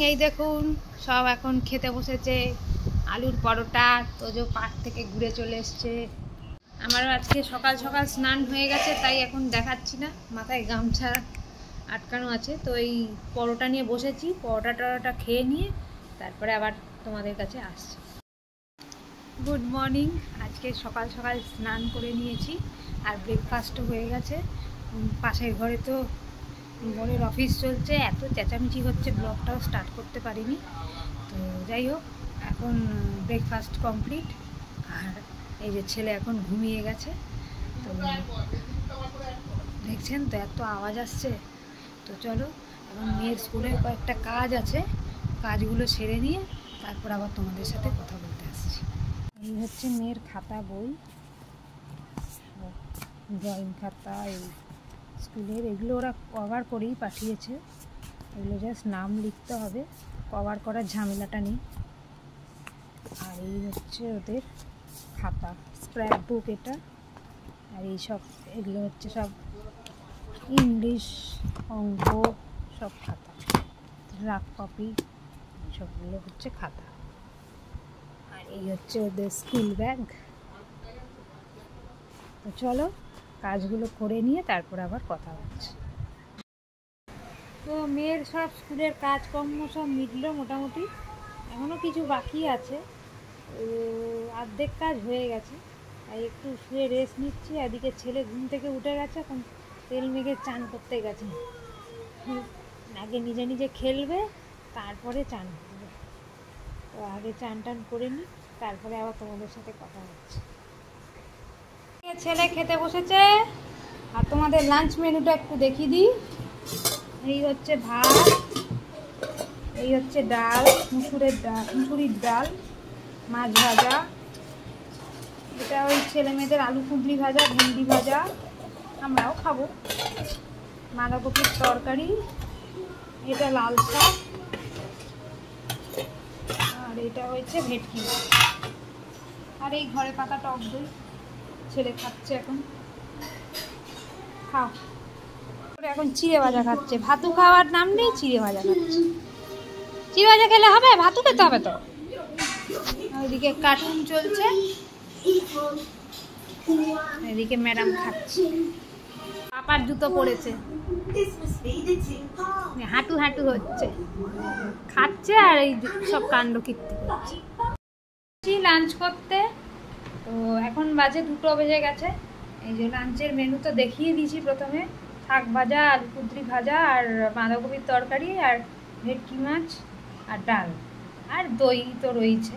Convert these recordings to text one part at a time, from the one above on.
এই দেখুন সব এখন খেতে বসেছে আলুর পরোটা। তোজো পার্ক থেকে ঘুরে চলে এসছে। আমারও আজকে সকাল সকাল স্নান হয়ে গেছে, তাই এখন দেখাচ্ছি না, মাথায় গামছা আটকানো আছে। তো এই পরোটা নিয়ে বসেছি, পরোটা খেয়ে নিয়ে তারপরে আবার তোমাদের কাছে আসছি। Good morning. আজকে সকাল সকাল স্নান করে নিয়েছি আর ব্রেকফাস্টও হয়ে গেছে। পাশের ঘরে তো বোনের অফিস চলছে, এত চেঁচামেচি হচ্ছে, ব্লগটাও স্টার্ট করতে পারিনি। তো যাই হোক, এখন ব্রেকফাস্ট কমপ্লিট। আর এই যে ছেলে এখন ঘুমিয়ে গেছে। তো দেখছেন তো এত আওয়াজ আসছে। তো চলো, এখন মেয়ের স্কুলের কয়েকটা কাজ আছে, কাজগুলো সেরে নিয়ে তারপর আবার তোমাদের সাথে কথা বলতে আসছি। এই হচ্ছে মেয়ের খাতা, বই, ড্রয়িং খাতা, এই স্কুলের এগুলো ওরা কভার করেই পাঠিয়েছে। এগুলো জাস্ট নাম লিখতে হবে, কভার করার ঝামেলাটা নেই। আর এই হচ্ছে ওদের খাতা, স্ক্র্যাপ বুক এটা। আর এই সব এগুলো হচ্ছে সব ইংলিশ, অঙ্ক সব খাতা, রাফ কপি, সবগুলো হচ্ছে খাতা। আর এই হচ্ছে ওদের স্কুল ব্যাগ। তো চলো, কাজগুলো করে নিয়ে তারপর আবার কথা হচ্ছে। তো মেয়ের সব স্কুলের কাজকর্ম সব মিটলো মোটামুটি, এখনও কিছু বাকি আছে, অর্ধেক কাজ হয়ে গেছে। আর একটু শুয়ে রেস্ট নিচ্ছি। এদিকে ছেলে ঘুম থেকে উঠে গেছে, এখন তেল মেখে চান করতে গেছে। আগে নিজে নিজে খেলবে, তারপরে চান করবে। তো আগে চান টান করে নিই, তারপরে আবার তোমাদের সাথে কথা হচ্ছে। ছেলে খেতে বসেছে, আর তোমাদের লাঞ্চ মেনুটা একটু দেখিয়ে দিই। এই হচ্ছে ভাত, এই হচ্ছে ডাল, মুসুরির ডাল, মাছ ভাজা, এটা ওই ছেলে মেয়েদের আলু কুঁদরি ভাজা, ভেন্ডি ভাজা, আমরাও খাবো, বাঁধাকপির তরকারি, এটা লাল শাক, আর এটা হচ্ছে ভেটকি। আর এই ঘরে পাতা টক দই, ছেলে খাচ্ছে এখন। খাও। এখন চিড়ে ভাজা খাচ্ছে, ভাতু খাওয়ার নাম নেই, চিড়ে ভাজা খাচ্ছে। চিড়ে ভাজা খেলে হবে, ভাতু খেতে হবে তো। ওইদিকে কার্টুন চলছে, এদিকে ম্যাডাম খাচ্ছে। পাপার জুতো পড়েছে, হাঁটু হাঁটু হচ্ছে, খাচ্ছে আর এই সব কাণ্ড কীর্তি করছে। লাঞ্চ করতে তো এখন বাজে 2টো বেজে গেছে। এই যে লাঞ্চের মেনু তো দেখিয়ে দিয়েছি প্রথমে, শাক ভাজা, আলু কুঁদরি ভাজা, আর বাঁধাকপির তরকারি, আর ভেটকি মাছ, আর ডাল, আর দই তো রয়েছে।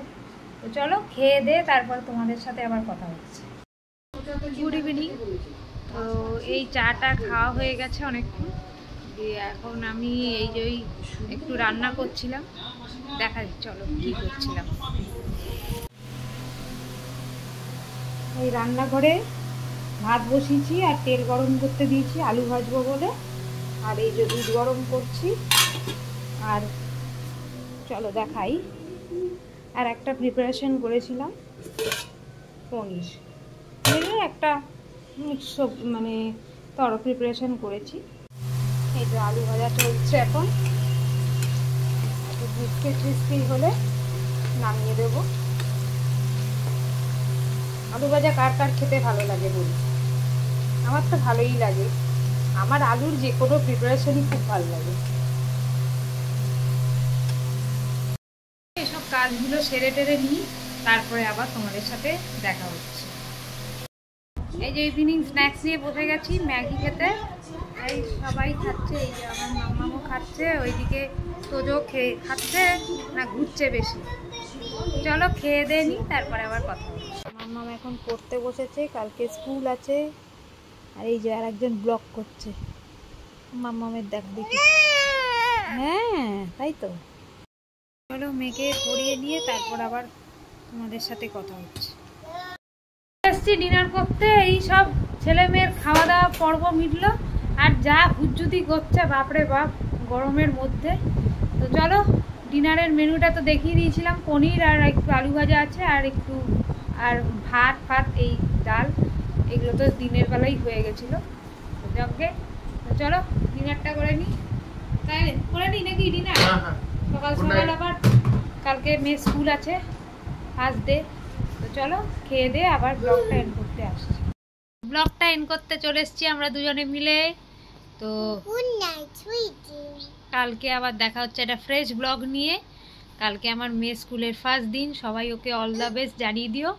তো চলো খেয়ে দে, তারপর তোমাদের সাথে আবার কথা হচ্ছে। Good evening. তো এই চাটা খাওয়া হয়ে গেছে অনেকক্ষণ দিয়ে, এখন আমি এই যে একটু রান্না করছিলাম, দেখা চলো কি করছিলাম। এই রান্নাঘরে ভাত বসিয়েছি আর তেল গরম করতে দিয়েছি আলু ভাজবো বলে। আর এই যে দুধ গরম করছি। আর চলো দেখাই, আর একটা প্রিপারেশন করেছিলাম পনিরের একটা মিক্স, মানে প্রিপারেশন করেছি। এই যে আলু ভাজা চলছে এখন, একটু ক্রিস্পি হলে নামিয়ে দেবো। আলু ভাজা কার কার খেতে ভালো লাগে বলি? আমার তো ভালোই লাগে, আমার আলুর যে কোনো প্রিপারেশনই খুব ভালো লাগে। এইসব কাজগুলো সেরে টেরে নিই, তারপরে আবার তোমাদের সাথে দেখা হচ্ছে। এই যে ইভিনিং স্ন্যাক্স নিয়ে বসে গেছি ম্যাগি খেতে। এই সবাই খাচ্ছে, এই যে আমার মামামও খাচ্ছে, ওইদিকে তোজো খেয়ে খাচ্ছে না ঘুরছে বেশি। চলো খেয়ে দিয়ে নিই, তারপরে আবার কথা হচ্ছে। মাম্মাম এখন পড়তে বসেছে, কালকে স্কুল আছে। আর এই যে আর একজন ব্লগ করছে, মাম্মামের দেখি। হ্যাঁ তাই তো। চলো মেয়েকে পড়িয়ে নিয়ে তারপর আবার তোমাদের সাথে কথা হচ্ছে। এসছি ডিনার করতে, এই সব ছেলে মেয়ের খাওয়া দাওয়া পর্ব মিটলো। আর যা হুজ্জুতি করছে বাপরে বাপ গরমের মধ্যে। তো চলো, ডিনারের মেনুটা তো দেখিয়ে দিয়েছিলাম, পনির আর একটু আলু ভাজা আছে, আর একটু আর ভাত, এই ডাল, এগুলো তো দিনের বেলাই হয়ে গেছিলো জগে। তো চলো ডিনারটা করে নিই, তাই করে নিই নাকি ডিনার? সকাল সকাল আবার কালকে মেয়ে স্কুল আছে ফার্স্ট ডে। তো চলো খেয়ে দিয়ে আবার ব্লগটা এন্ড করতে আসছি। ব্লগটা এন্ড করতে চলে এসেছি আমরা দুজনে মিলে। তো কালকে আবার দেখা হচ্ছে একটা ফ্রেশ ব্লগ নিয়ে। কালকে আমার মেয়ে স্কুলের ফার্স্ট দিন, সবাই ওকে অল দ্য বেস্ট জানিয়ে দিও।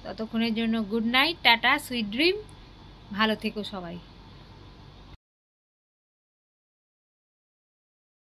ততক্ষণের জন্য good night, tata, sweet dream, ভালো থেকো সবাই।